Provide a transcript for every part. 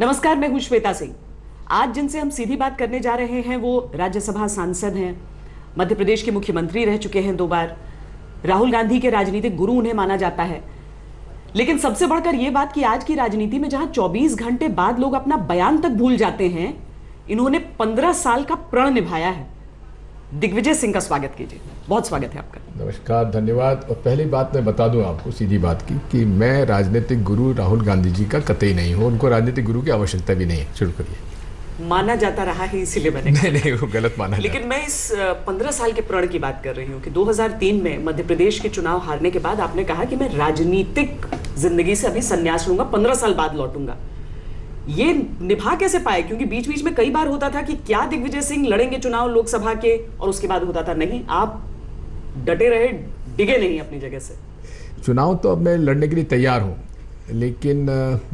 नमस्कार, मैं हूं श्वेता सिंह। आज जिनसे हम सीधी बात करने जा रहे हैं वो राज्यसभा सांसद हैं, मध्य प्रदेश के मुख्यमंत्री रह चुके हैं 2 बार, राहुल गांधी के राजनीतिक गुरु उन्हें माना जाता है। लेकिन सबसे बढ़कर यह बात कि आज की राजनीति में जहां 24 घंटे बाद लोग अपना बयान तक भूल जाते हैं, इन्होंने 15 साल का प्रण निभाया है। दिग्विजय सिंह का स्वागत कीजिए। बहुत स्वागत है आपका। नमस्कार, धन्यवाद। और पहली बात मैं बता दूं आपको सीधी बात की कि मैं राजनीतिक गुरु राहुल गांधी जी का कतई नहीं हूं। उनको राजनीतिक गुरु की आवश्यकता भी नहीं है। शुरू करिए। माना जाता रहा है इसीलिए मैंने नहीं, वो गलत माना। लेकिन मैं इस 15 साल के प्रण की बात कर रही हूँ कि 2003 में मध्य प्रदेश के चुनाव हारने के बाद आपने कहा कि मैं राजनीतिक जिंदगी से अभी संन्यास लूंगा, 15 साल बाद लौटूंगा। ये निभा कैसे पाए? क्योंकि बीच बीच में कई बार होता था कि क्या दिग्विजय सिंह लड़ेंगे चुनाव लोकसभा के, और उसके बाद होता था नहीं, आप डटे रहे, डिगे नहीं अपनी जगह से। चुनाव तो अब मैं लड़ने के लिए तैयार हूँ, लेकिन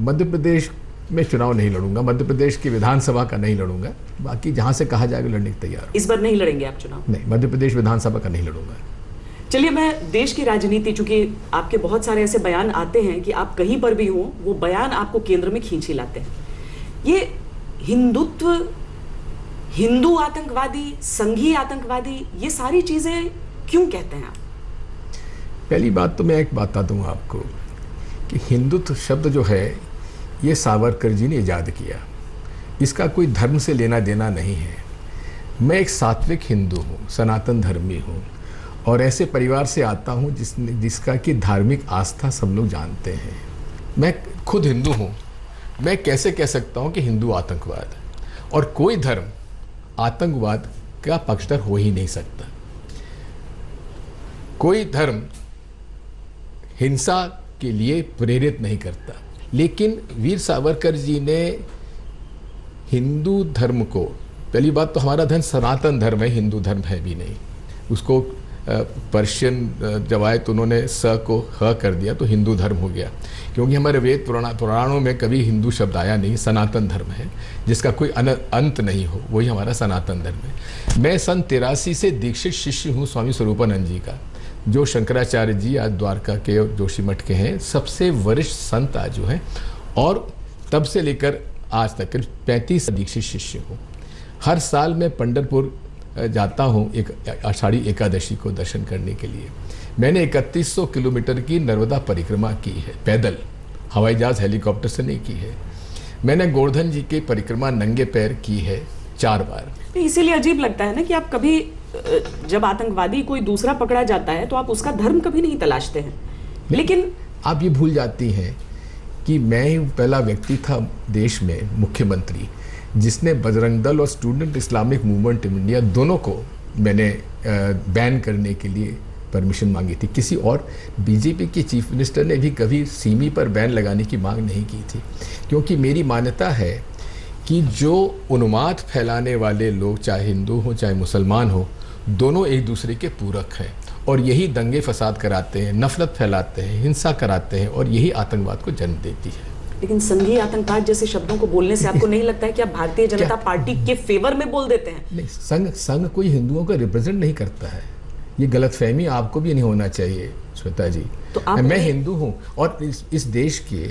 मध्य प्रदेश में चुनाव नहीं लड़ूंगा। मध्य प्रदेश की विधानसभा का नहीं लड़ूंगा। बाकी जहां से कहा जाएगा लड़ने के तैयार हूं। इस बार नहीं लड़ेंगे आप चुनाव? नहीं, मध्य प्रदेश विधानसभा का नहीं लड़ूंगा। चलिए, मैं देश की राजनीति, चूंकि आपके बहुत सारे ऐसे बयान आते हैं कि आप कहीं पर भी हो वो बयान आपको केंद्र में खींच ही लाते हैं। ये हिंदुत्व, हिंदू आतंकवादी, संघीय आतंकवादी, ये सारी चीजें क्यों कहते हैं आप? पहली बात तो मैं एक बता दूं आपको कि हिंदुत्व शब्द जो है ये सावरकर जी ने इजाद किया। इसका कोई धर्म से लेना देना नहीं है। मैं एक सात्विक हिंदू हूँ, सनातन धर्मी हूँ, और ऐसे परिवार से आता हूँ जिसका कि धार्मिक आस्था सब लोग जानते हैं। मैं खुद हिंदू हूँ। मैं कैसे कह सकता हूँ कि हिंदू आतंकवाद, और कोई धर्म आतंकवाद का पक्षधर हो ही नहीं सकता। कोई धर्म हिंसा के लिए प्रेरित नहीं करता। लेकिन वीर सावरकर जी ने हिंदू धर्म को, पहली बात तो हमारा धर्म सनातन धर्म है, हिंदू धर्म है भी नहीं। उसको पर्शियन जब आए तो उन्होंने स को ह कर दिया तो हिंदू धर्म हो गया, क्योंकि हमारे वेद पुराणों में कभी हिंदू शब्द आया नहीं। सनातन धर्म है जिसका कोई अंत नहीं हो, वही हमारा सनातन धर्म है। मैं सन 83 से दीक्षित शिष्य हूँ स्वामी स्वरूपानंद जी का, जो शंकराचार्य जी आज द्वारका के और जोशीमठ के हैं, सबसे वरिष्ठ संत आज जो हैं, और तब से लेकर आज तक करीब 35 दीक्षित शिष्य हूँ। हर साल मैं पंढरपुर जाता हूँ एक आषाढ़ी एकादशी को दर्शन करने के लिए। मैंने 3100 किलोमीटर की नर्मदा परिक्रमा की है पैदल, हवाई जहाज हेलीकॉप्टर से नहीं की है। मैंने गोवर्धन जी की परिक्रमा नंगे पैर की है 4 बार। इसीलिए अजीब लगता है ना कि आप कभी, जब आतंकवादी कोई दूसरा पकड़ा जाता है तो आप उसका धर्म कभी नहीं तलाशते हैं। लेकिन आप ये भूल जाती हैं कि मैं ही पहला व्यक्ति था देश में, मुख्यमंत्री, जिसने बजरंग दल और स्टूडेंट इस्लामिक मूवमेंट इंडिया दोनों को मैंने बैन करने के लिए परमिशन मांगी थी। किसी और बीजेपी के चीफ मिनिस्टर ने भी कभी सिमी पर बैन लगाने की मांग नहीं की थी, क्योंकि मेरी मान्यता है कि जो उन्माद फैलाने वाले लोग, चाहे हिंदू हो चाहे मुसलमान हो, दोनों एक दूसरे के पूरक हैं, और यही दंगे फसाद कराते हैं, नफरत फैलाते हैं, हिंसा कराते हैं, और यही आतंकवाद को जन्म देती है। लेकिन संघीय आतंकवाद जैसे शब्दों को बोलने से आपको नहीं लगता है कि आप भारतीय जनता पार्टी के फेवर में बोल देते हैं? नहीं, संघ कोई हिंदुओं का रिप्रेजेंट नहीं करता है। ये गलतफहमी आपको भी नहीं होना चाहिए श्वेता जी। तो मैं हिंदू हूँ, और इस देश के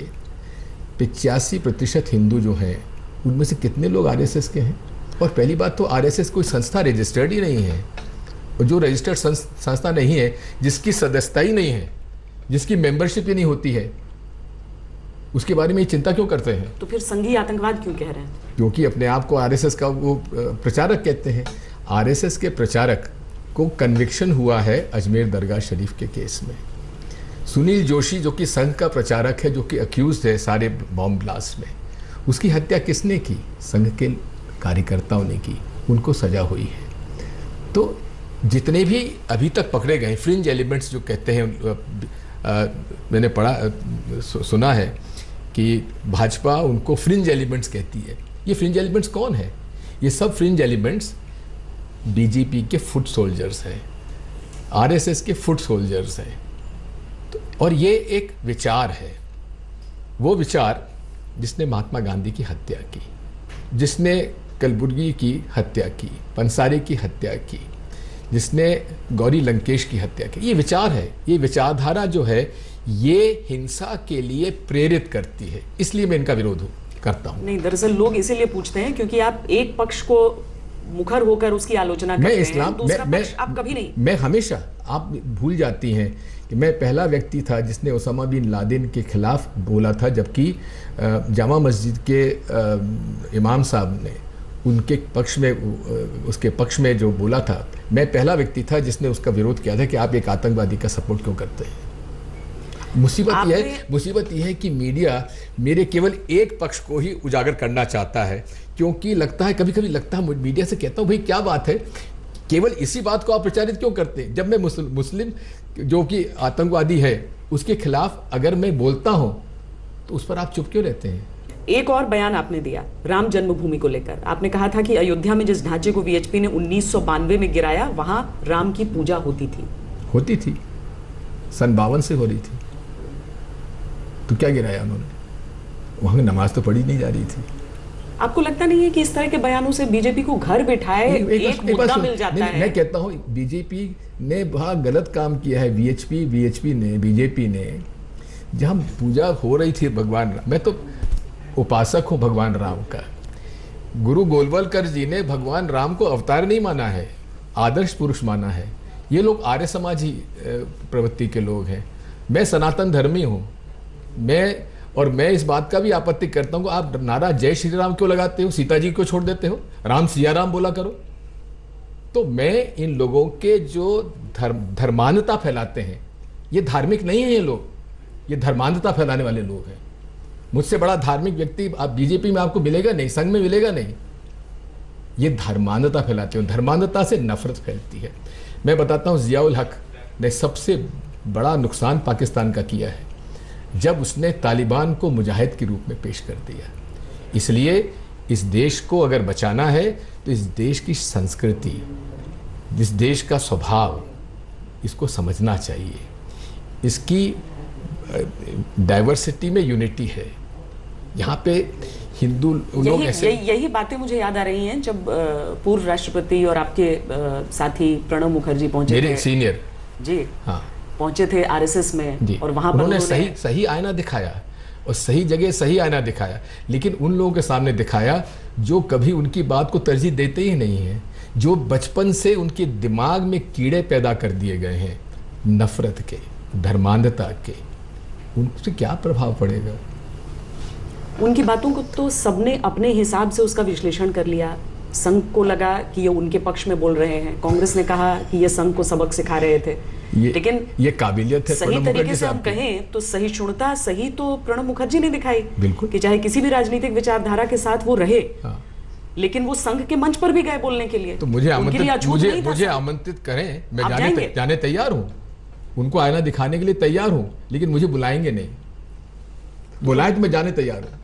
85% हिंदू जो हैं, उनमें से कितने लोग आरएसएस के हैं? और पहली बात तो आरएसएस कोई संस्था रजिस्टर्ड ही नहीं है, और जो रजिस्टर्ड संस्था नहीं है, जिसकी सदस्यता ही नहीं है, जिसकी मेंबरशिप ही नहीं होती है, उसके बारे में चिंता क्यों करते हैं? तो फिर संघीय आतंकवाद क्यों कह रहे हैं? क्योंकि अपने आप को आरएसएस का वो प्रचारक कहते हैं। आरएसएस के प्रचारक को कन्विक्शन हुआ है अजमेर दरगाह शरीफ के केस में। सुनील जोशी जो कि संघ का प्रचारक है, जो कि अक्यूज है सारे बॉम्ब ब्लास्ट में, उसकी हत्या किसने की? संघ के कार्यकर्ताओं ने की, उनको सजा हुई है। तो जितने भी अभी तक पकड़े गए फ्रिंज एलिमेंट्स जो कहते हैं, मैंने सुना है कि भाजपा उनको फ्रिंज एलिमेंट्स कहती है। ये फ्रिंज एलिमेंट्स कौन है? ये सब फ्रिंज एलिमेंट्स बीजेपी के फुट सोल्जर्स हैं, आरएसएस के फुट सोल्जर्स हैं। और ये एक विचार है, वो विचार जिसने महात्मा गांधी की हत्या की, जिसने कलबुर्गी की हत्या की, पंसारी की हत्या की, जिसने गौरी लंकेश की हत्या की। ये विचार है, ये विचारधारा जो है ये हिंसा के लिए प्रेरित करती है, इसलिए मैं इनका विरोध हूँ। करता हूं। नहीं, दरअसल लोग इसीलिए पूछते हैं क्योंकि आप एक पक्ष को मुखर होकर उसकी आलोचना करते हैं, दूसरा पक्ष आप कभी नहीं। मैं हमेशा, आप भूल जाती हैं कि मैं पहला व्यक्ति था जिसने ओसामा बिन लादेन के खिलाफ बोला था, जबकि जामा मस्जिद के इमाम साहब ने उनके पक्ष में, उसके पक्ष में जो बोला था, मैं पहला व्यक्ति था जिसने उसका विरोध किया था कि आप एक आतंकवादी का सपोर्ट क्यों करते हैं। मुसीबत यह है कि मीडिया मेरे केवल एक पक्ष को ही उजागर करना चाहता है, क्योंकि लगता है, कभी कभी लगता है, मीडिया से कहता हूँ भाई क्या बात है, केवल इसी बात को आप प्रचारित क्यों करते हैं? जब मैं मुस्लिम जो कि आतंकवादी है उसके खिलाफ अगर मैं बोलता हूं तो उस पर आप चुप क्यों रहते हैं? एक और बयान आपने दिया राम जन्मभूमि को लेकर। आपने कहा था कि अयोध्या में जिस ढांचे को वीएचपी ने 1992 में गिराया, वहां राम की पूजा होती थी सन 52 से हो रही थी, तो क्या गिराया उन्होंने? वहां नमाज तो पढ़ी नहीं जा रही थी। आपको लगता नहीं है कि इस तरह के बयानों से बीजेपी को घर बिठाए एक मुद्दा मिल जाता है? मैं कहता हूं बीजेपी ने बहुत गलत काम किया है। बीजेपी ने जहां पूजा हो रही थी भगवान राम, मैं तो उपासक हूं भगवान राम का, गुरु गोलवलकर जी ने भगवान राम को अवतार नहीं माना है, आदर्श पुरुष माना है। ये लोग आर्य समाजी प्रवृत्ति के लोग हैं। मैं सनातन धर्मी हूं, मैं इस बात का भी आपत्ति करता हूं, आप नारा जय श्री राम क्यों लगाते हो? सीता जी को छोड़ देते हो, राम सिया राम बोला करो। तो मैं इन लोगों के जो धर्मांधता फैलाते हैं, ये धार्मिक नहीं है, ये लोग, ये धर्मांधता फैलाने वाले लोग हैं। मुझसे बड़ा धार्मिक व्यक्ति आप बीजेपी में आपको मिलेगा नहीं, संघ में मिलेगा नहीं। ये धर्मांधता फैलाते हो, धर्मांधता से नफरत फैलती है। मैं बताता हूं, जियाउल हक ने सबसे बड़ा नुकसान पाकिस्तान का किया है जब उसने तालिबान को मुजाहिद के रूप में पेश कर दिया। इसलिए इस देश को अगर बचाना है तो इस देश की संस्कृति, इस देश का स्वभाव, इसको समझना चाहिए। इसकी डाइवर्सिटी में यूनिटी है। यहाँ पे हिंदू लोग ऐसे, यही बातें मुझे याद आ रही हैं जब पूर्व राष्ट्रपति और आपके साथी प्रणब मुखर्जी पहुंचे, मेरे सीनियर जी, हाँ, पहुंचे थे आरएसएस में, और वहां पर उन्होंने सही आईना दिखाया और सही जगह सही आईना दिखाया, लेकिन उन लोगों के सामने दिखाया जो कभी उनकी बात को तरजीह देते ही नहीं है, जो बचपन से उनके दिमाग में कीड़े पैदा कर दिए गए हैं नफरत के, धर्मांधता के। उनसे क्या प्रभाव पड़ेगा? उनकी बातों को तो सबने अपने हिसाब से उसका विश्लेषण कर लिया। संघ को लगा कि ये उनके पक्ष में बोल रहे हैं, कांग्रेस ने कहा कि ये संघ को सबक सिखा रहे थे। लेकिन ये काबिलियत है, सही तरीके से हम कहें तो सहिष्णुता सही तो प्रणब मुखर्जी ने दिखाई, बिल्कुल, कि चाहे किसी भी राजनीतिक विचारधारा के साथ वो रहे, लेकिन वो संघ के मंच पर भी गए बोलने के लिए। तो मुझे आमंत्रित करें, मैं जाने तैयार हूँ, उनको आईना दिखाने के लिए तैयार हूँ, लेकिन मुझे बुलाएंगे नहीं। बुलाए तो मैं जाने तैयार हूँ।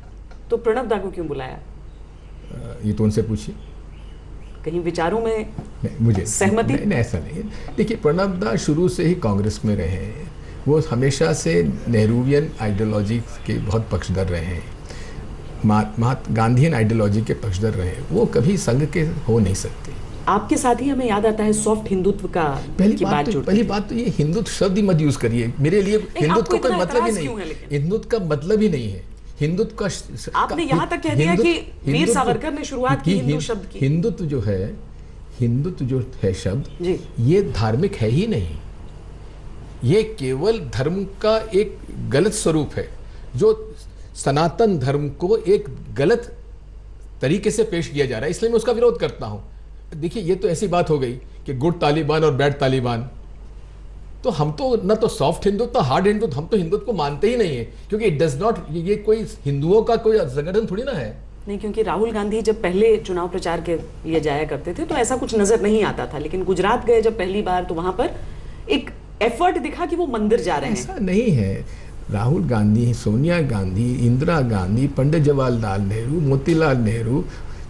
तो प्रणब दा को क्यों बुलाया? ये तो उनसे पूछिए। कहीं विचारों में मुझे सहमति? नहीं, ऐसा नहीं। देखिए, प्रणब दा शुरू से ही कांग्रेस में रहे हैं, वो हमेशा से नेहरूवियन आइडियोलॉजी के बहुत पक्षधर रहे हैं, महात्मा गांधीयन आइडियोलॉजी के पक्षधर रहे हैं। वो कभी संघ के हो नहीं सकते। आपके साथ ही हमें याद आता है सॉफ्ट हिंदुत्व का। पहली बात तो ये हिंदुत्व शब्द ही मत यूज करिए। मेरे लिए हिंदुत्व का कोई मतलब ही नहीं, हिंदुत्व का मतलब ही नहीं है। हिंदुत्व का आपने यहां तक कह दिया कि वीर सावरकर ने शुरुआत की हिंदू शब्द की। हिंदुत्व जो है शब्द, ये धार्मिक है ही नहीं। ये केवल धर्म का एक गलत स्वरूप है, जो सनातन धर्म को एक गलत तरीके से पेश किया जा रहा है, इसलिए मैं उसका विरोध करता हूं। देखिए, ये तो ऐसी बात हो गई कि गुड तालिबान और बैड तालिबान। तो हम तो न तो सॉफ्ट हिंदुत्व तो हार्ड हिंदुत्व, हम तो हिंदुत्व को मानते ही नहीं है, क्योंकि इट डज नॉट, ये कोई हिंदुओं का कोई संगठन थोड़ी ना है। नहीं, क्योंकि राहुल गांधी जब पहले चुनाव प्रचार के लिए जाया करते थे तो ऐसा कुछ नजर नहीं आता था, लेकिन गुजरात गए जब पहली बार तो वहां पर एक एफर्ट दिखा कि वो मंदिर जा रहे हैं। ऐसा नहीं है। राहुल गांधी, सोनिया गांधी, इंदिरा गांधी, पंडित जवाहरलाल नेहरू, मोतीलाल नेहरू,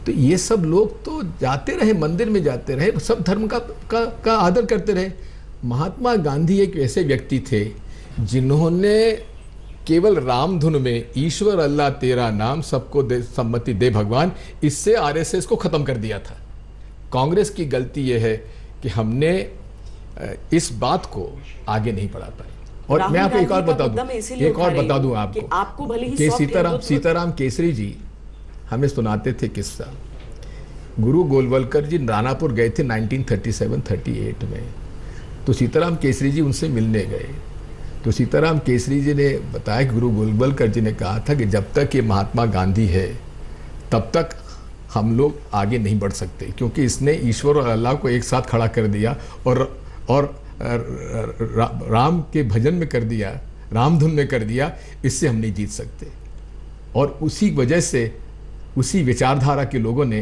तो ये सब लोग तो जाते रहे, मंदिर में जाते रहे, सब धर्म का आदर करते रहे। महात्मा गांधी एक ऐसे व्यक्ति थे जिन्होंने केवल रामधुन में ईश्वर अल्लाह तेरा नाम सबको दे सम्मति दे भगवान, इससे आरएसएस को खत्म कर दिया था। कांग्रेस की गलती यह है कि हमने इस बात को आगे नहीं बढ़ा पाए। और मैं आपको एक और बता दूं आपको, आपको भले ही सीताराम केसरी जी हमें सुनाते थे किस्सा। गुरु गोलवलकर जी रानापुर गए थे 1937-38 में, तो सीताराम केसरी जी उनसे मिलने गए। तो सीताराम केसरी जी ने बताया कि गुरु गोलवलकर जी ने कहा था कि जब तक ये महात्मा गांधी है तब तक हम लोग आगे नहीं बढ़ सकते, क्योंकि इसने ईश्वर और अल्लाह को एक साथ खड़ा कर दिया और राम के भजन में कर दिया, रामधुन में कर दिया, इससे हम नहीं जीत सकते। और उसी वजह से उसी विचारधारा के लोगों ने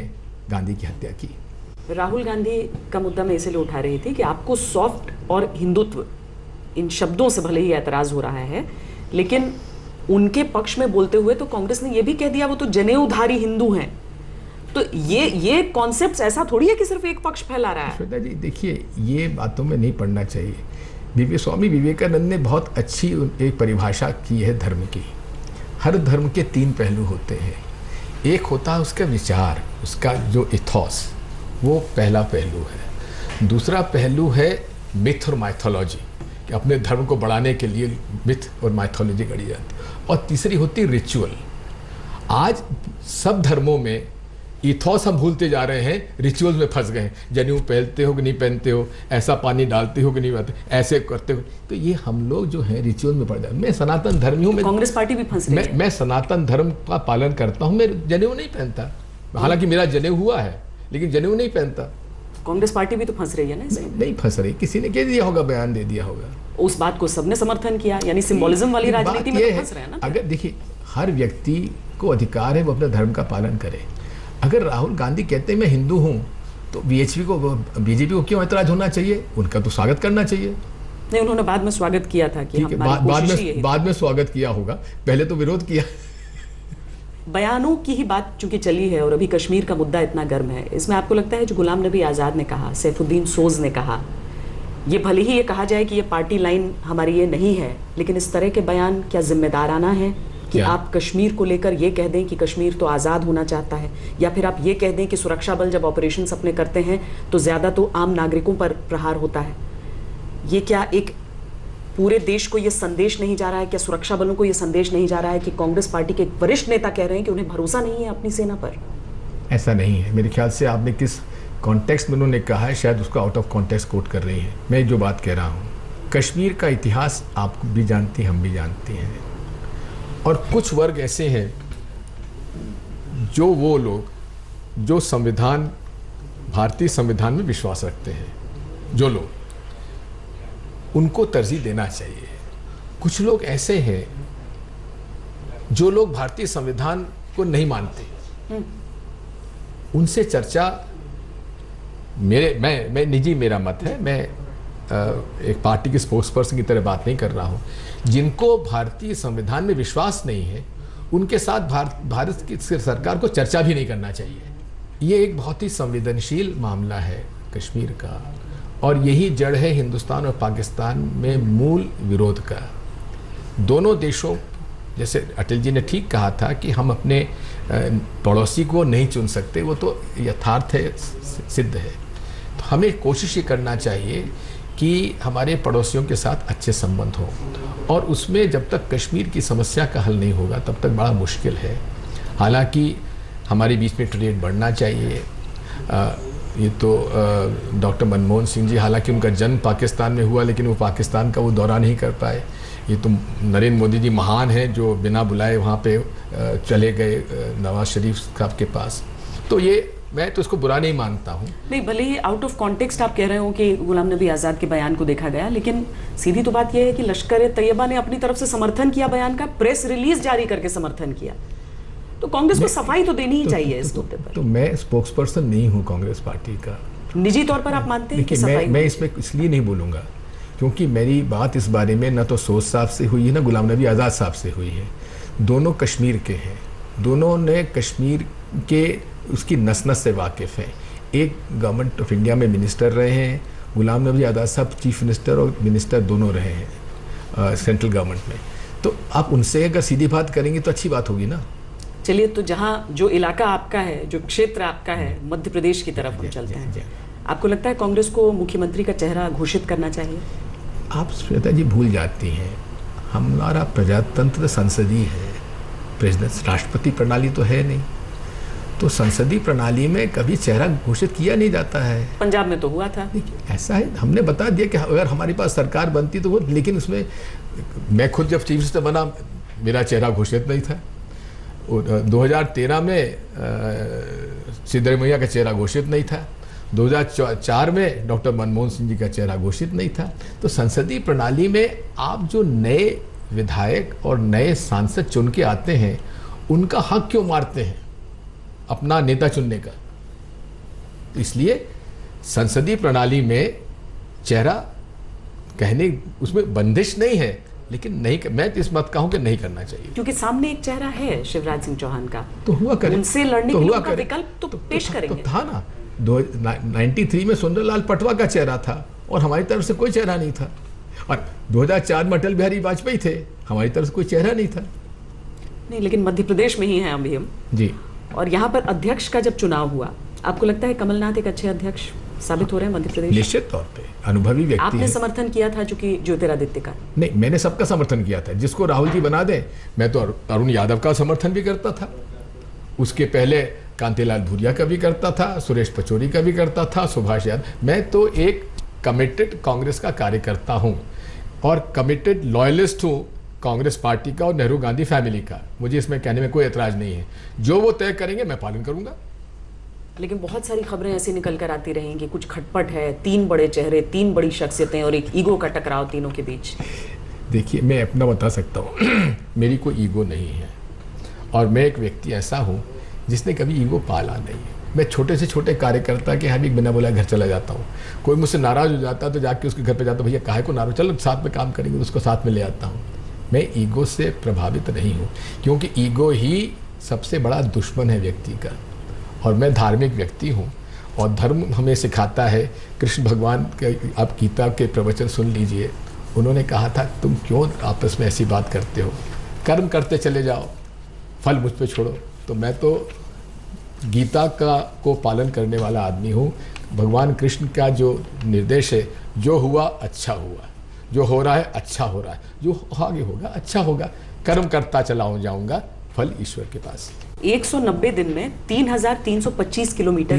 गांधी की हत्या की। राहुल गांधी का मुद्दा मैं इसलिए उठा रही थी कि आपको सॉफ्ट और हिंदुत्व इन शब्दों से भले ही ऐतराज हो रहा है, लेकिन उनके पक्ष में बोलते हुए तो कांग्रेस ने यह भी कह दिया वो तो जनेऊधारी हिंदू हैं। तो ये कॉन्सेप्ट ऐसा थोड़ी है कि सिर्फ एक पक्ष फैला रहा है। श्वेता जी देखिए, ये बातों में नहीं पड़ना चाहिए। स्वामी विवेकानंद ने बहुत अच्छी एक परिभाषा की है धर्म की। हर धर्म के 3 पहलू होते हैं। एक होता है उसका विचार, उसका जो इथॉस, वो पहला पहलू है। दूसरा पहलू है मिथ और माइथोलॉजी, कि अपने धर्म को बढ़ाने के लिए मिथ और माइथोलॉजी गढ़ी जाती है। और तीसरी होती रिचुअल। आज सब धर्मों में इथॉस हम भूलते जा रहे हैं, रिचुअल्स में फंस गए हैं। जनेऊ पहनते हो कि नहीं पहनते हो, ऐसा पानी डालते हो कि नहीं डालते, ऐसे करते हो, तो ये हम लोग जो है रिचुअल में पड़ जाते हैं। मैं सनातन धर्मी हूँ, कांग्रेस पार्टी भी फंस रही है। मैं सनातन धर्म का पालन करता हूँ, मैं जनेऊ नहीं पहनता। हालांकि मेरा जनेऊ हुआ है, लेकिन जनेऊ नहीं पहनता। कांग्रेस पार्टी भी तो फंस रही है ना। नहीं फंस रही, किसी ने कह दिया होगा, बयान दे दिया होगा, उस बात को सबने समर्थन किया, यानी सिंबोलिज्म वाली राजनीति में तो फंस रहे हैं ना। अगर देखिए, हर व्यक्ति को अधिकार है वो अपने धर्म का पालन करे। अगर राहुल गांधी कहते हैं मैं हिंदू हूं, तो बीजेपी को क्यों ऐतराज होना चाहिए? उनका तो स्वागत करना चाहिए। नहीं, उन्होंने बाद में स्वागत किया था कि बाद में स्वागत किया होगा, पहले तो विरोध किया। बयानों की ही बात चूंकि चली है और अभी कश्मीर का मुद्दा इतना गर्म है, इसमें आपको लगता है जो गुलाम नबी आज़ाद ने कहा, सैफुद्दीन सोज ने कहा, ये भले ही ये कहा जाए कि ये पार्टी लाइन हमारी ये नहीं है, लेकिन इस तरह के बयान क्या जिम्मेदाराना है कि आप कश्मीर को लेकर ये कह दें कि कश्मीर तो आज़ाद होना चाहता है, या फिर आप ये कह दें कि सुरक्षा बल जब ऑपरेशंस अपने करते हैं तो ज़्यादा तो आम नागरिकों पर प्रहार होता है? ये क्या एक पूरे देश को ये संदेश नहीं जा रहा है, क्या सुरक्षा बलों को ये संदेश नहीं जा रहा है कि कांग्रेस पार्टी के एक वरिष्ठ नेता कह रहे हैं कि उन्हें भरोसा नहीं है अपनी सेना पर? ऐसा नहीं है मेरे ख्याल से। आपने किस कॉन्टेक्स्ट में उन्होंने कहा है, शायद उसको आउट ऑफ कॉन्टेक्स्ट कोट कर रही है। मैं जो बात कह रहा हूँ, कश्मीर का इतिहास आप भी जानती हैं, हम भी जानते हैं। और कुछ वर्ग ऐसे हैं जो वो लोग जो संविधान, भारतीय संविधान में विश्वास रखते हैं, जो लोग, उनको तरजीह देना चाहिए। कुछ लोग ऐसे हैं जो लोग भारतीय संविधान को नहीं मानते, उनसे चर्चा मैं निजी मेरा मत है, मैं एक पार्टी के स्पोक्स पर्सन की तरह बात नहीं कर रहा हूं। जिनको भारतीय संविधान में विश्वास नहीं है, उनके साथ भारत की सरकार को चर्चा भी नहीं करना चाहिए। ये एक बहुत ही संवेदनशील मामला है कश्मीर का, और यही जड़ है हिंदुस्तान और पाकिस्तान में मूल विरोध का। दोनों देशों, जैसे अटल जी ने ठीक कहा था कि हम अपने पड़ोसी को नहीं चुन सकते, वो तो यथार्थ है, सिद्ध है। तो हमें कोशिश ये करना चाहिए कि हमारे पड़ोसियों के साथ अच्छे संबंध हो, और उसमें जब तक कश्मीर की समस्या का हल नहीं होगा तब तक बड़ा मुश्किल है। हालांकि हमारे बीच में ट्रेड बढ़ना चाहिए। ये तो डॉक्टर मनमोहन सिंह जी, हालांकि उनका जन्म पाकिस्तान में हुआ, लेकिन वो पाकिस्तान का वो दौरा नहीं कर पाए। ये तो नरेंद्र मोदी जी महान हैं जो बिना बुलाए वहाँ पे चले गए नवाज शरीफ साहब के पास। तो ये मैं तो इसको बुरा नहीं मानता हूँ। नहीं, भले ही आउट ऑफ कॉन्टेक्स्ट आप कह रहे हो कि गुलाम नबी आज़ाद के बयान को देखा गया, लेकिन सीधी तो बात यह है कि लश्कर तैयबा ने अपनी तरफ से समर्थन किया बयान का, प्रेस रिलीज जारी करके समर्थन किया। तो कांग्रेस को सफाई तो देनी ही चाहिए इस मुद्दे पर। तो मैं स्पोक्स पर्सन नहीं हूँ कांग्रेस पार्टी का। निजी तौर पर आप मानते हैं कि सफाई? मैं इसमें इसलिए नहीं बोलूँगा क्योंकि मेरी बात इस बारे में न तो सोच साहब से हुई है, न गुलाम नबी आज़ाद साहब से हुई है। दोनों कश्मीर के हैं, दोनों ने कश्मीर के उसकी नस नस से वाकिफ़ हैं। एक गवर्नमेंट ऑफ इंडिया में मिनिस्टर रहे हैं, गुलाम नबी आज़ाद साहब चीफ मिनिस्टर और मिनिस्टर दोनों रहे हैं सेंट्रल गवर्नमेंट में। तो आप उनसे अगर सीधी बात करेंगे तो अच्छी बात होगी ना। चलिए, तो जहाँ जो इलाका आपका है, जो क्षेत्र आपका है, मध्य प्रदेश की तरफ हम चलते हैं। आपको लगता है कांग्रेस को मुख्यमंत्री का चेहरा घोषित करना चाहिए? आप श्वेता जी भूल जाती हैं, हमारा प्रजातंत्र संसदीय है, प्रेसिडेंट राष्ट्रपति प्रणाली तो है नहीं। तो संसदीय प्रणाली में कभी चेहरा घोषित किया नहीं जाता है। पंजाब में तो हुआ था। देखिए ऐसा है, हमने बता दिया कि अगर हमारे पास सरकार बनती तो वो, लेकिन उसमें मैं खुद जब चीफ मिनिस्टर बना मेरा चेहरा घोषित नहीं था। 2013 में सिद्धरमैया का चेहरा घोषित नहीं था। 2004 में डॉक्टर मनमोहन सिंह जी का चेहरा घोषित नहीं था। तो संसदीय प्रणाली में आप जो नए विधायक और नए सांसद चुन के आते हैं उनका हक क्यों मारते हैं अपना नेता चुनने का? तो इसलिए संसदीय प्रणाली में चेहरा कहने उसमें बंदिश नहीं है, लेकिन नहीं, मैं इस मत कहूं कि नहीं करना चाहिए, क्योंकि सामने एक चेहरा है शिवराज सिंह चौहान का। तो हुआ करे, उनसे लड़ने तो के लिए हुआ उनका करे, विकल्प तो पेश करेंगे। तो था ना 93 में सुंदरलाल पटवा का चेहरा था और हमारी तरफ से कोई चेहरा नहीं था। और 2004 में अटल बिहारी वाजपेयी थे, हमारी तरफ से कोई चेहरा नहीं था। नहीं, लेकिन मध्य प्रदेश में ही है अभी हम जी। और यहाँ पर अध्यक्ष का जब चुनाव हुआ, आपको लगता है कमलनाथ एक अच्छे अध्यक्ष साबित हो रहे हैं मध्य प्रदेश? निश्चित तौर पे अनुभवी व्यक्ति आपने है। समर्थन किया था चूंकि ज्योतिरादित्य का? नहीं, मैंने सबका समर्थन किया था। जिसको राहुल जी बना दें, मैं तो अरुण यादव का समर्थन भी करता था, उसके पहले कांतिलाल भूरिया का भी करता था, सुरेश पचौरी का भी करता था, सुभाष यादव। मैं तो एक कमिटेड कांग्रेस का कार्यकर्ता हूं और कमिटेड लॉयलिस्ट हूं कांग्रेस पार्टी का और नेहरू गांधी फैमिली का। मुझे इसमें कहने में कोई एतराज नहीं है। जो वो तय करेंगे मैं पालन करूंगा। लेकिन बहुत सारी खबरें ऐसी निकल कर आती रहेंगी, कुछ खटपट है, 3 बड़े चेहरे, 3 बड़ी शख्सियतें और एक ईगो का टकराव तीनों के बीच। देखिए, मैं अपना बता सकता हूँ मेरी कोई ईगो नहीं है और मैं एक व्यक्ति ऐसा हूँ जिसने कभी ईगो पाला नहीं है। मैं छोटे से छोटे कार्यकर्ता के यहाँ भी बिना बोला घर चला जाता हूँ। कोई मुझसे नाराज हो जाता तो जाके उसके घर पे जाता, भैया काहे को नाराज, चलो साथ में काम करेंगे, उसको साथ में ले आता हूँ। मैं ईगो से प्रभावित नहीं हूँ, क्योंकि ईगो ही सबसे बड़ा दुश्मन है व्यक्ति का। और मैं धार्मिक व्यक्ति हूँ और धर्म हमें सिखाता है। कृष्ण भगवान के, आप गीता के प्रवचन सुन लीजिए, उन्होंने कहा था तुम क्यों आपस में ऐसी बात करते हो, कर्म करते चले जाओ, फल मुझ पे छोड़ो। तो मैं तो गीता को पालन करने वाला आदमी हूँ। भगवान कृष्ण का जो निर्देश है, जो हुआ अच्छा हुआ, जो हो रहा है अच्छा हो रहा है, जो आगे होगा अच्छा होगा, कर्म करता चला जाऊंगा, फल ईश्वर के पास। 190 दिन में 3,325 किलोमीटर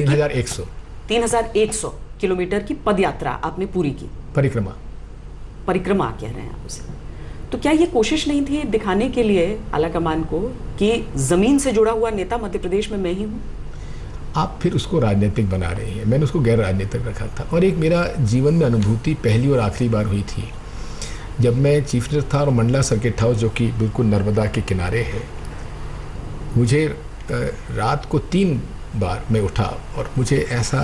3,100 किलोमीटर की पद यात्रा आपने पूरी की। परिक्रमा कह रहे हैं आप उसे। तो क्या ये कोशिश नहीं थी दिखाने के लिए आलाकमान को कि जमीन से जुड़ा हुआ नेता मध्य प्रदेश में मैं ही हूँ? आप फिर उसको राजनीतिक बना रहे हैं। मैंने उसको गैर राजनीतिक रखा था। और एक मेरा जीवन में अनुभूति पहली और आखिरी बार हुई थी जब मैं चीफ मिनिस्टर था और मंडला सर्किट हाउस, जो कि बिल्कुल नर्मदा के किनारे है, मुझे रात को 3 बार मैं उठा और मुझे ऐसा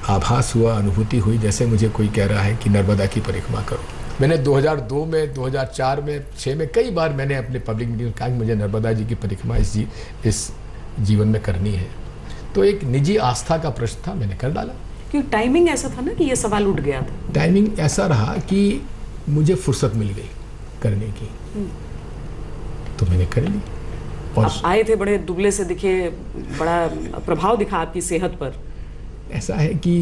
आभास हुआ, अनुभूति हुई जैसे मुझे कोई कह रहा है कि नर्मदा की परिक्रमा करो। मैंने 2002 में, 2004 में, 6 में कई बार मैंने अपने पब्लिक मीटिंग में कहा कि मुझे नर्मदा जी की परिक्रमा इस जीवन में करनी है। तो एक निजी आस्था का प्रश्न था, मैंने कर डाला। क्योंकि टाइमिंग ऐसा था ना कि ये सवाल उठ गया था। टाइमिंग ऐसा रहा कि मुझे फुर्सत मिल गई करने की, तो मैंने कर ली। और आप आए थे, बड़े दुबले से दिखे, बड़ा प्रभाव दिखा आपकी सेहत पर। ऐसा है कि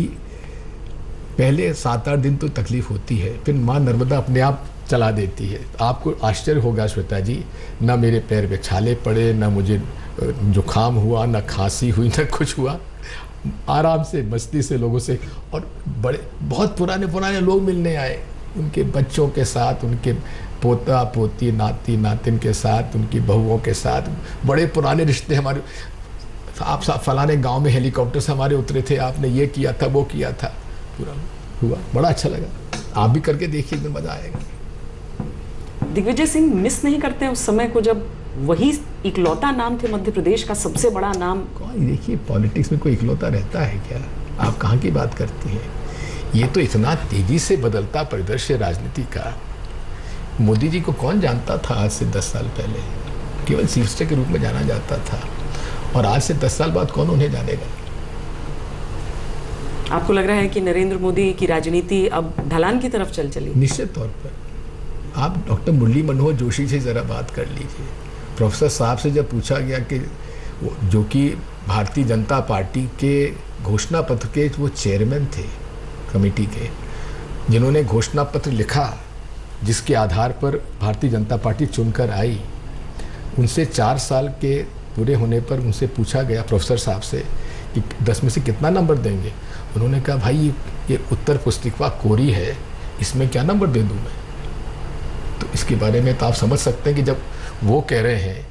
पहले 7-8 दिन तो तकलीफ होती है, फिर माँ नर्मदा अपने आप चला देती है। आपको आश्चर्य होगा श्वेता जी, ना मेरे पैर पे छाले पड़े, ना मुझे जुकाम हुआ, ना खांसी हुई, ना कुछ हुआ। आराम से मस्ती से लोगों से, और बड़े बहुत पुराने लोग मिलने आए, उनके बच्चों के साथ, उनके पोता पोती नाती नातिन के साथ, उनकी बहुओं के साथ, बड़े पुराने रिश्ते हमारे। आप फलाने गांव में हेलीकॉप्टर से हमारे उतरे थे, आपने ये किया था, वो किया था, पूरा हुआ, बड़ा अच्छा लगा। आप भी करके देखिए, एकदम मजा आएगा। दिग्विजय सिंह मिस नहीं करते उस समय को जब वही इकलौता नाम थे मध्य प्रदेश का सबसे बड़ा नाम? देखिए, पॉलिटिक्स में कोई इकलौता रहता है क्या? आप कहाँ की बात करती हैं? ये तो इतना तेजी से बदलता परिदृश्य राजनीति का। मोदी जी को कौन जानता था आज से 10 साल पहले? केवल चीफ मिनिस्टर के रूप में जाना जाता था, और आज से 10 साल बाद कौन उन्हें जानेगा? आपको लग रहा है कि नरेंद्र मोदी की राजनीति अब ढलान की तरफ चली? निश्चित तौर पर। आप डॉक्टर मुरली मनोहर जोशी से ज़रा बात कर लीजिए। प्रोफेसर साहब से जब पूछा गया कि जो कि भारतीय जनता पार्टी के घोषणा पत्र के वो चेयरमैन थे कमेटी के, जिन्होंने घोषणा पत्र लिखा जिसके आधार पर भारतीय जनता पार्टी चुनकर आई, उनसे 4 साल के पूरे होने पर उनसे पूछा गया प्रोफेसर साहब से कि 10 में से कितना नंबर देंगे। उन्होंने कहा भाई ये उत्तर पुस्तिका कोरी है, इसमें क्या नंबर दे दूँ मैं। तो इसके बारे में तो आप समझ सकते हैं कि जब वो कह रहे हैं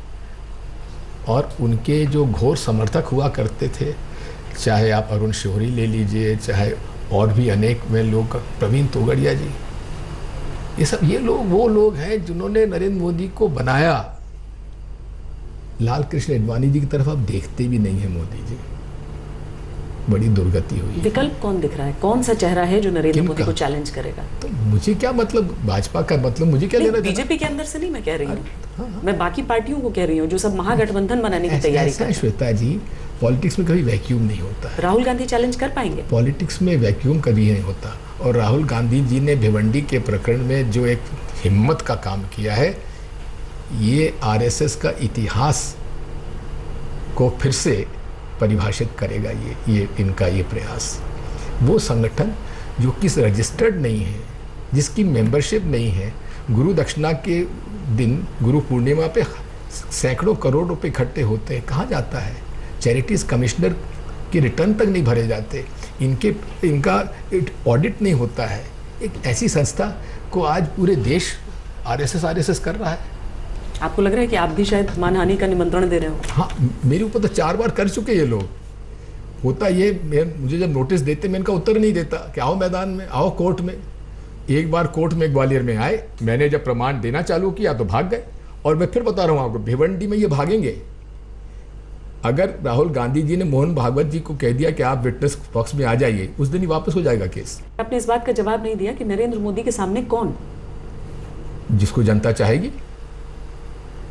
और उनके जो घोर समर्थक हुआ करते थे, चाहे आप अरुण शौरी ले लीजिए, चाहे और भी अनेक में लोग, प्रवीण तोगड़िया जी, ये लोग वो लोग हैं जिन्होंने नरेंद्र मोदी को बनाया। लाल कृष्ण आडवाणी जी की तरफ आप देखते भी नहीं है मोदी जी, बड़ी दुर्गति हुई। विकल्प कौन दिख रहा है, कौन सा चेहरा है जो नरेंद्र मोदी को चैलेंज करेगा? तो मुझे क्या मतलब, भाजपा का मतलब मुझे क्या लेना? बीजेपी के अंदर से नहीं मैं कह रही हूँ, मैं बाकी पार्टियों को कह रही हूँ जो सब महागठबंधन बनाने की तैयारी कर रहे हैं। श्वेता जी, पॉलिटिक्स में कभी वैक्यूम नहीं होता। राहुल गांधी चैलेंज कर पाएंगे? पॉलिटिक्स में वैक्यूम कभी नहीं होता। और राहुल गांधी जी ने भिवंडी के प्रकरण में जो एक हिम्मत का काम किया है, ये आरएसएस का इतिहास को फिर से परिभाषित करेगा। ये इनका ये प्रयास, वो संगठन जो कि रजिस्टर्ड नहीं है, जिसकी मेंबरशिप नहीं है, गुरु दक्षिणा के दिन गुरु पूर्णिमा पे सैकड़ों करोड़ रुपए इकट्ठे होते हैं, कहाँ जाता है? चैरिटीज कमिश्नर के रिटर्न तक नहीं भरे जाते, इनका ऑडिट नहीं होता है। एक ऐसी संस्था को आज पूरे देश आरएसएस कर रहा है। आपको लग रहा है कि आप भी शायद मानहानि का निमंत्रण दे रहे हो? हाँ, मेरे ऊपर तो 4 बार कर चुके ये लोग। होता ये, मुझे जब नोटिस देते मैं इनका उत्तर नहीं देता कि आओ मैदान में, आओ कोर्ट में। एक बार कोर्ट में ग्वालियर में आए, मैंने जब प्रमाण देना चालू किया तो भाग गए। और मैं फिर बता रहा हूँ आपको, भिवंडी में ये भागेंगे। अगर राहुल गांधी जी ने मोहन भागवत जी को कह दिया कि आप विटनेस बॉक्स में आ जाइए, उस दिन ही वापस हो जाएगा केस। आपने इस बात का जवाब नहीं दिया कि नरेंद्र मोदी के सामने कौन? जिसको जनता चाहेगी।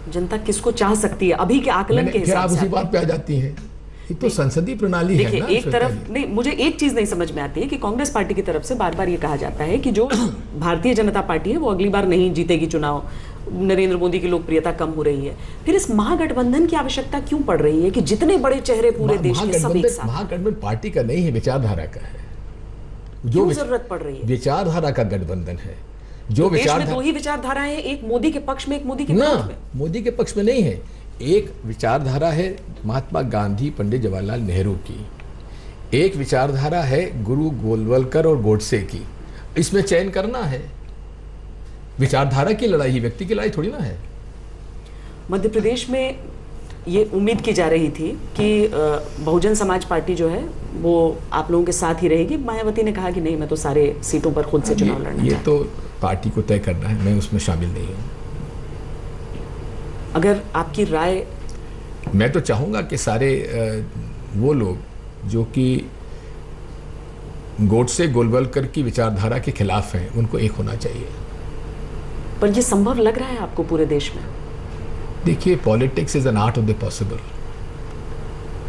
जनता किसको चाह सकती है अभी के आकलन के हिसाब से? फिर आप उसी बात पे आ जाती हैं। ये तो संसदीय प्रणाली है ना। एक तरफ नहीं, मुझे एक चीज नहीं समझ में आती है कि कांग्रेस पार्टी की तरफ से बार बार ये कहा जाता है कि जो भारतीय जनता पार्टी है वो अगली बार नहीं जीतेगी चुनाव, नरेंद्र मोदी की लोकप्रियता कम हो रही है। फिर इस महागठबंधन की आवश्यकता क्यों पड़ रही है कि जितने बड़े चेहरे पूरे देश के सब एक साथ? महागठबंधन पार्टी का नहीं है, विचारधारा का है। जो जरूरत पड़ रही है विचारधारा का गठबंधन है। जो देश में दो ही विचारधाराएं हैं, एक मोदी के पक्ष में, एक मोदी के विरोध में। मोदी के पक्ष में नहीं है। एक विचारधारा है महात्मा गांधी, पंडित जवाहरलाल नेहरू की। एक विचारधारा है गुरु गोलवलकर और गोडसे की। इसमें चयन करना है। विचारधारा की लड़ाई, व्यक्ति की लड़ाई थोड़ी ना है। मध्य प्रदेश में ये उम्मीद की जा रही थी कि बहुजन समाज पार्टी जो है वो आप लोगों के साथ ही रहेगी। मायावती ने कहा कि नहीं, मैं तो सारे सीटों पर खुद से चुनाव लड़ना। ये तो पार्टी को तय करना है, मैं उसमें शामिल नहीं हूँ। अगर आपकी राय, मैं तो चाहूँगा कि सारे वो लोग जो कि गोडसे गोलवलकर की विचारधारा के खिलाफ हैं, उनको एक होना चाहिए। पर ये संभव लग रहा है आपको पूरे देश में? देखिए, politics is an art of the possible,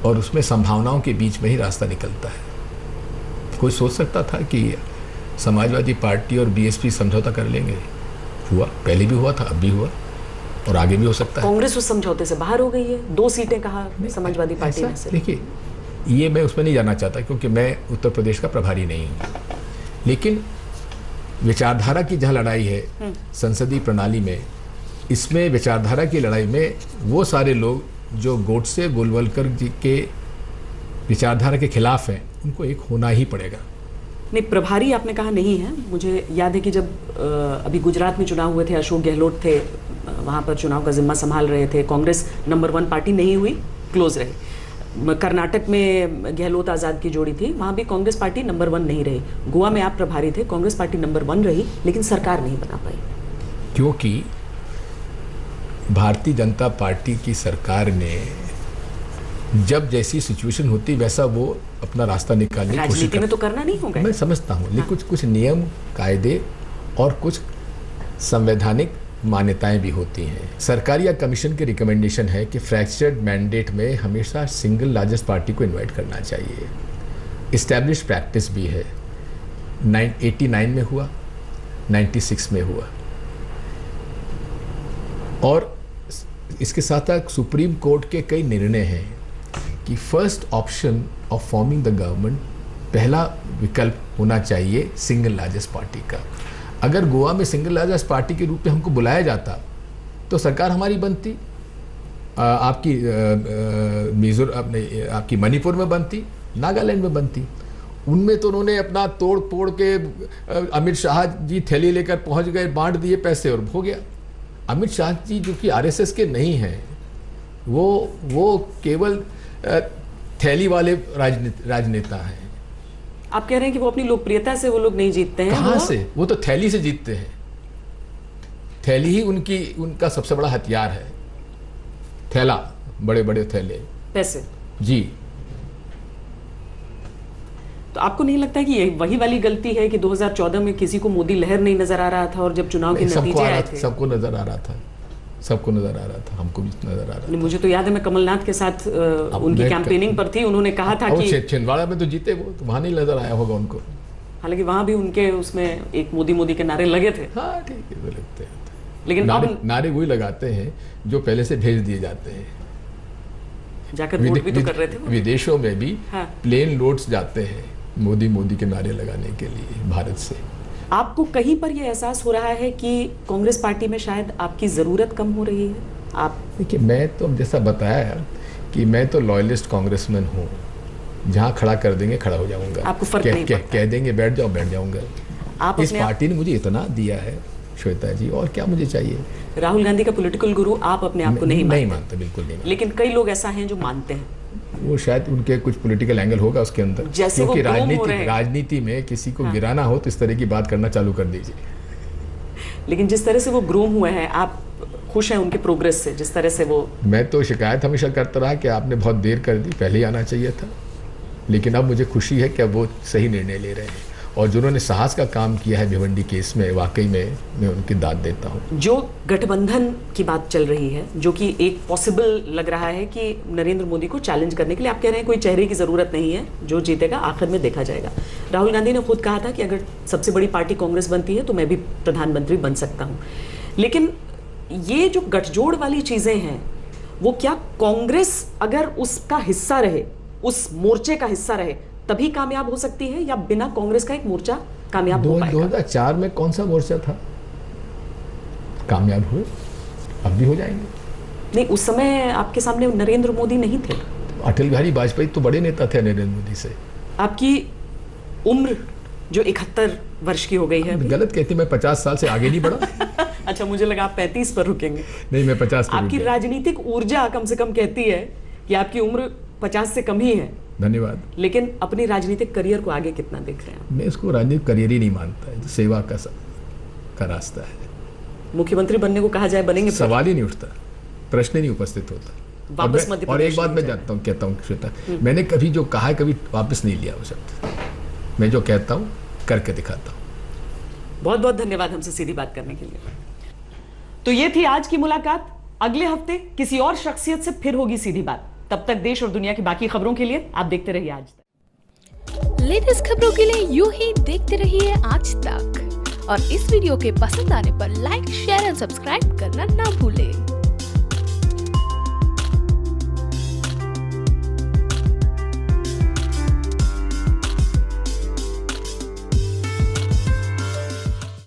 और उसमें संभावनाओं के बीच में ही रास्ता निकलता है। कोई सोच सकता था कि समाजवादी पार्टी और बीएसपी समझौता कर लेंगे? हुआ, पहले भी हुआ था, अब भी हुआ, और आगे भी हो सकता है। कांग्रेस उस समझौते से बाहर हो गई है, 2 सीटें कहा समाजवादी पार्टी में से। देखिए, ये मैं उसमें नहीं जाना चाहता क्योंकि मैं उत्तर प्रदेश का प्रभारी नहीं हूँ। लेकिन विचारधारा की जहाँ लड़ाई है संसदीय प्रणाली में, इसमें विचारधारा की लड़ाई में वो सारे लोग जो गोडसे गोलवलकर जी के विचारधारा के खिलाफ हैं, उनको एक होना ही पड़ेगा। नहीं, प्रभारी आपने कहा नहीं है। मुझे याद है कि जब अभी गुजरात में चुनाव हुए थे, अशोक गहलोत थे वहाँ पर चुनाव का जिम्मा संभाल रहे थे। कांग्रेस नंबर 1 पार्टी नहीं हुई, क्लोज रही। कर्नाटक में गहलोत आज़ाद की जोड़ी थी, वहाँ भी कांग्रेस पार्टी नंबर 1 नहीं रही। गोवा में आप प्रभारी थे, कांग्रेस पार्टी नंबर 1 रही, लेकिन सरकार नहीं बना पाई। क्योंकि भारतीय जनता पार्टी की सरकार ने जब जैसी सिचुएशन होती वैसा वो अपना रास्ता निकालने की कोशिश राजनीति में तो करना नहीं होगा। मैं समझता हूँ, लेकिन कुछ नियम कायदे और कुछ संवैधानिक मान्यताएं भी होती हैं। सरकारी या कमीशन की रिकमेंडेशन है कि फ्रैक्चर्ड मैंडेट में हमेशा सिंगल लार्जेस्ट पार्टी को इनवाइट करना चाहिए। इस्टेब्लिश प्रैक्टिस भी है। 89 में हुआ, 96 में हुआ, और इसके साथ साथ सुप्रीम कोर्ट के कई निर्णय हैं कि first option of forming the government, पहला विकल्प होना चाहिए सिंगल लार्जेस्ट पार्टी का। अगर गोवा में सिंगल लार्जेस्ट पार्टी के रूप में हमको बुलाया जाता तो सरकार हमारी बनती, आपकी आपकी मणिपुर में बनती, नागालैंड में बनती। उनमें तो उन्होंने अपना तोड़ फोड़ के अमित शाह जी थैली लेकर पहुंच गए, बांट दिए पैसे और हो गया। अमित शाह जी जो कि आरएसएस के नहीं हैं, वो केवल थैली वाले राजनेता हैं। आप कह रहे हैं कि वो अपनी लोकप्रियता से वो लोग नहीं जीतते हैं? कहाँ से? वो तो थैली से जीतते हैं। थैली ही उनका सबसे बड़ा हथियार है। थैला, बड़े बड़े थैले, पैसे। जी। तो आपको नहीं लगता है कि ये वही वाली गलती है कि 2014 में किसी को मोदी लहर नहीं नजर आ रहा था और जब चुनाव के नतीजे आए थे? सबको नजर आ रहा था, सबको नजर आ रहा था, हमको भी नजर आ रहा था। मुझे तो याद है मैं कमलनाथ के साथ उनकी कैंपेनिंग पर थी, उन्होंने कहा था कि छिंदवाड़ा में तो जीते वो, तो वहां नहीं नजर आया होगा उनको। हालांकि वहां भी उनके उसमें एक मोदी के नारे लगे थे। हाँ ठीक है, वो लगते हैं, लेकिन नारे वही लगाते हैं जो पहले से भेज दिए जाते हैं। जाकर वोट भी तो कर रहे थे वो। विदेशों में भी हाँ। प्लेन नोट्स जाते हैं मोदी के नारे लगाने के लिए भारत से। आपको कहीं पर यह एहसास हो रहा है कि कांग्रेस पार्टी में शायद आपकी जरूरत कम हो रही है? आप देखिए, मैं तो जैसा बताया कि मैं तो लॉयलिस्ट कांग्रेसमैन हूँ, जहाँ खड़ा कर देंगे खड़ा हो जाऊंगा। आपको फर्क नहीं पड़ता? कह देंगे बैठ जाऊंगा। आप इस पार्टी ने मुझे इतना दिया है श्वेता जी, और क्या मुझे चाहिए? राहुल गांधी का पॉलिटिकल गुरु आप अपने आप को नहीं मानते? बिल्कुल नहीं मानते। लेकिन कई लोग ऐसा हैं जो मानते हैं। वो शायद उनके कुछ पॉलिटिकल एंगल होगा उसके अंदर, क्योंकि राजनीति में किसी को गिराना हो तो इस तरह की बात करना चालू कर दीजिए। लेकिन जिस तरह से वो ग्रूम हुए हैं, आप खुश हैं उनके प्रोग्रेस से? जिस तरह से वो, मैं तो शिकायत हमेशा करता रहा कि आपने बहुत देर कर दी, पहले ही आना चाहिए था। लेकिन अब मुझे खुशी है कि अब वो सही निर्णय ले रहे हैं, और जिन्होंने साहस का काम किया है भिवंडी केस में, वाकई में मैं उनकी दाद देता हूँ। जो गठबंधन की बात चल रही है, जो कि एक पॉसिबल लग रहा है कि नरेंद्र मोदी को चैलेंज करने के लिए, आप कह रहे हैं कोई चेहरे की जरूरत नहीं है, जो जीतेगा आखिर में देखा जाएगा। राहुल गांधी ने खुद कहा था कि अगर सबसे बड़ी पार्टी कांग्रेस बनती है तो मैं भी प्रधानमंत्री बन सकता हूँ। लेकिन ये जो गठजोड़ वाली चीजें हैं, वो क्या कांग्रेस अगर उसका हिस्सा रहे, उस मोर्चे का हिस्सा रहे, तभी कामयाब हो सकती है, या बिना कांग्रेस का एक मोर्चा कामयाब हो पाएगा? 2004 में कौन सा मोर्चा था कामयाब हुए? अब भी हो जाएंगे। नहीं, उस समय आपके सामने नरेंद्र मोदी नहीं थे। अटल बिहारी वाजपेयी तो बड़े नेता थे नरेंद्र मोदी से। आपकी उम्र जो 71 वर्ष की हो गई है, गलत कहती, मैं 50 साल से आगे नहीं बढ़ा। अच्छा, मुझे लगा आप 35 पर रुकेंगे। नहीं, मैं 50 पर। आपकी राजनीतिक ऊर्जा कम से कम कहती है कि आपकी उम्र 50 से कम ही है। धन्यवाद। लेकिन अपनी राजनीतिक करियर को आगे कितना देख रहे हैं? मैं इसको राजनीतिक करियर ही नहीं मानता है, सेवा का रास्ता है। मुख्यमंत्री बनने को कहा जाए, बनेंगे? सवाल ही नहीं उठता, प्रश्न ही नहीं उपस्थित होता। वापस मध्य प्रदेश। और एक बात मैं कहता हूँ श्वेता, मैंने कभी जो कहा है कभी वापस नहीं लिया वो शब्द। मैं जो कहता हूँ करके दिखाता हूँ। बहुत बहुत धन्यवाद हमसे सीधी बात करने के लिए। तो ये थी आज की मुलाकात। अगले हफ्ते किसी और शख्सियत से फिर होगी सीधी बात। तब तक देश और दुनिया की बाकी खबरों के लिए आप देखते रहिए आज तक। लेटेस्ट खबरों के लिए यूं ही देखते रहिए आज तक, और इस वीडियो के पसंद आने पर लाइक, शेयर एंड सब्सक्राइब करना ना भूलें।